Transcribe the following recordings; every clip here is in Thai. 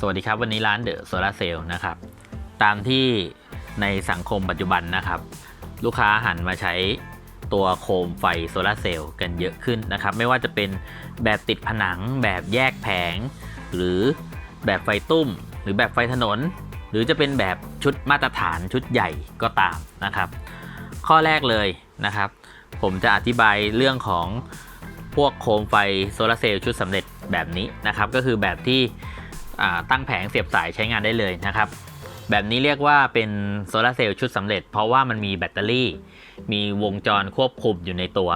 วัสดีครับวันนี้ร้านเดอะโซลาร์เซลล์นะครับตามที่ในสังคมปัจจุบันนะครับลูกค้าหันมาใช้ตัวโคมไฟโซลาร์เซลล์กันเยอะขึ้นนะครับไม่ว่าจะเป็นแบบติดผนังแบบแยกแผงหรือแบบไฟตุ้มหรือแบบไฟถนนหรือจะเป็นแบบชุดมาตรฐานชุดใหญ่ก็ตามนะครับข้อแรกเลยนะครับผมจะอธิบายเรื่องของพวกโคมไฟโซลาร์เซลล์ชุดสำเร็จแบบนี้นะครับก็คือแบบที่ตั้งแผงเสียบสายใช้งานได้เลยนะครับแบบนี้เรียกว่าเป็นโซลาร์เซลล์ชุดสำเร็จเพราะว่ามันมีแบตเตอรี่มีวงจรควบคุมอยู่ในตัว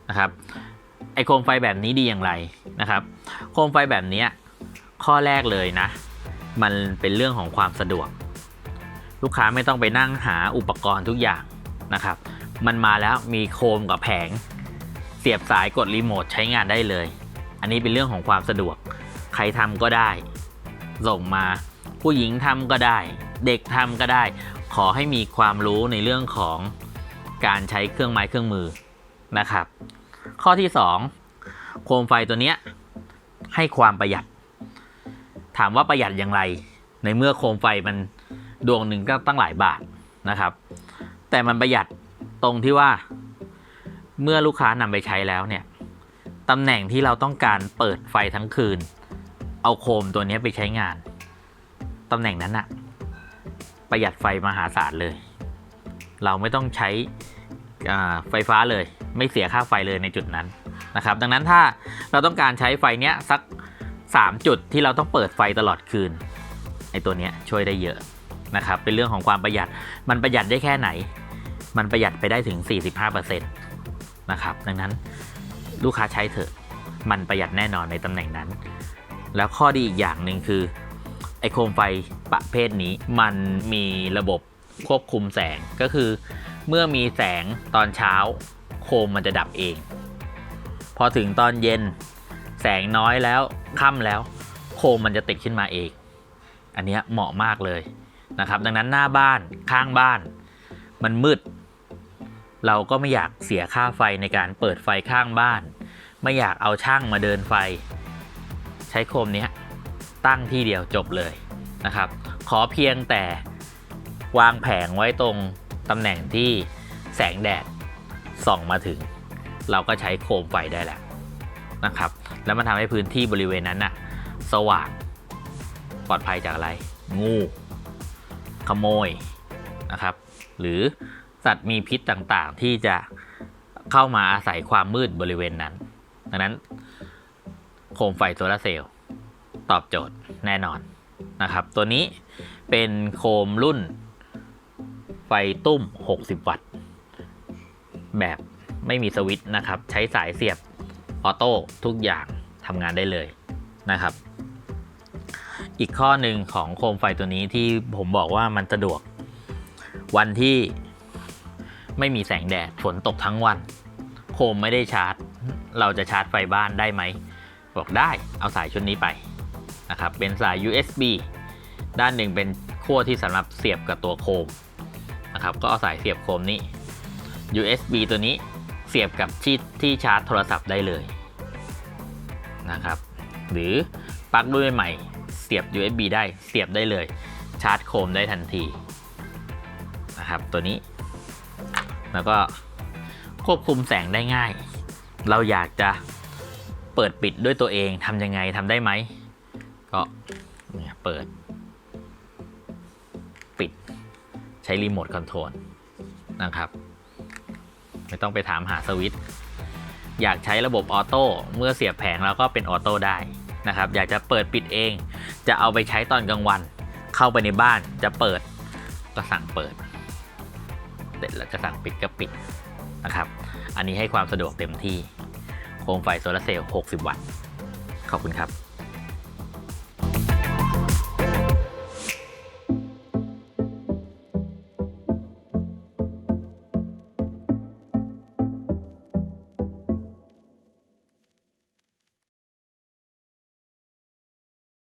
นะครับไอโคมไฟแบบนี้ดีอย่างไรนะครับโคมไฟแบบนี้ข้อแรกเลยนะมันเป็นเรื่องของความสะดวกลูกค้าไม่ต้องไปนั่งหาอุปกรณ์ทุกอย่างนะครับมันมาแล้วมีโคมกับแผงเสียบสายกดรีโมทใช้งานได้เลยอันนี้เป็นเรื่องของความสะดวกใครทำก็ได้ส่งมาผู้หญิงทำก็ได้เด็กทำก็ได้ขอให้มีความรู้ในเรื่องของการใช้เครื่องไม้เครื่องมือนะครับข้อที่2โคมไฟตัวนี้ให้ความประหยัดถามว่าประหยัดอย่างไรในเมื่อโคมไฟมันดวงหนึ่งก็ตั้งหลายบาทนะครับแต่มันประหยัดตรงที่ว่าเมื่อลูกค้านำไปใช้แล้วเนี่ยตำแหน่งที่เราต้องการเปิดไฟทั้งคืนเอาโคมตัวนี้ไปใช้งานตำแหน่งนั้นอะประหยัดไฟมหาศาลเลยเราไม่ต้องใช้ไฟฟ้าเลยไม่เสียค่าไฟเลยในจุดนั้นนะครับดังนั้นถ้าเราต้องการใช้ไฟเนี้ยสัก3จุดที่เราต้องเปิดไฟตลอดคืนไอ้ตัวเนี้ยช่วยได้เยอะนะครับเป็นเรื่องของความประหยัดมันประหยัดได้แค่ไหนมันประหยัดไปได้ถึง 45% นะครับดังนั้นลูกค้าใช้เถอะมันประหยัดแน่นอนในตำแหน่งนั้นแล้วข้อดีอีกอย่างหนึ่งคือไอโคมไฟประเภทนี้มันมีระบบควบคุมแสงก็คือเมื่อมีแสงตอนเช้าโคมมันจะดับเองพอถึงตอนเย็นแสงน้อยแล้วค่ำแล้วโคมมันจะติดขึ้นมาเองอันนี้เหมาะมากเลยนะครับดังนั้นหน้าบ้านข้างบ้านมันมืดเราก็ไม่อยากเสียค่าไฟในการเปิดไฟข้างบ้านไม่อยากเอาช่างมาเดินไฟใช้โคมนี้ตั้งที่เดียวจบเลยนะครับขอเพียงแต่วางแผงไว้ตรงตำแหน่งที่แสงแดดส่องมาถึงเราก็ใช้โคมไฟได้แล้วนะครับแล้วมันทำให้พื้นที่บริเวณนั้นน่ะสว่างปลอดภัยจากอะไรงูขโมยนะครับหรือสัตว์มีพิษต่างๆที่จะเข้ามาอาศัยความมืดบริเวณนั้นดังนั้นโคมไฟโซลาร์เซลล์ตอบโจทย์แน่นอนนะครับตัวนี้เป็นโคมรุ่นไฟตุ้ม60 วัตต์แบบไม่มีสวิตช์นะครับใช้สายเสียบออโต้ทุกอย่างทำงานได้เลยนะครับอีกข้อหนึ่งของโคมไฟตัวนี้ที่ผมบอกว่ามันสะดวกวันที่ไม่มีแสงแดดฝนตกทั้งวันโคมไม่ได้ชาร์จเราจะชาร์จไฟบ้านได้ไหมบอกได้เอาสายชุดนี้ไปนะครับเป็นสาย USB ด้านหนึ่งเป็นขั้วที่สำหรับเสียบกับตัวโคมนะครับก็เอาสายเสียบโคมนี้ USB ตัวนี้เสียบกับที่ชาร์จโทรศัพท์ได้เลยนะครับหรือปลั๊กด้วยใหม่เสียบ USB ได้เสียบได้เลยชาร์จโคมได้ทันทีนะครับตัวนี้แล้วก็ควบคุมแสงได้ง่ายเราอยากจะเปิดปิดด้วยตัวเองทำยังไงทำได้ไหมก็เปิดปิดใช้รีโมทคอนโทรลนะครับไม่ต้องไปถามหาสวิตช์อยากใช้ระบบออโต้เมื่อเสียบแผงแล้วก็เป็นออโต้ได้นะครับอยากจะเปิดปิดเองจะเอาไปใช้ตอนกลางวันเข้าไปในบ้านจะเปิดก็สั่งเปิดเสร็จแล้วจะสั่งปิดก็ปิดนะครับอันนี้ให้ความสะดวกเต็มที่โคมไฟโซลาร์เซลล์60 วัตต์ขอบคุณครับ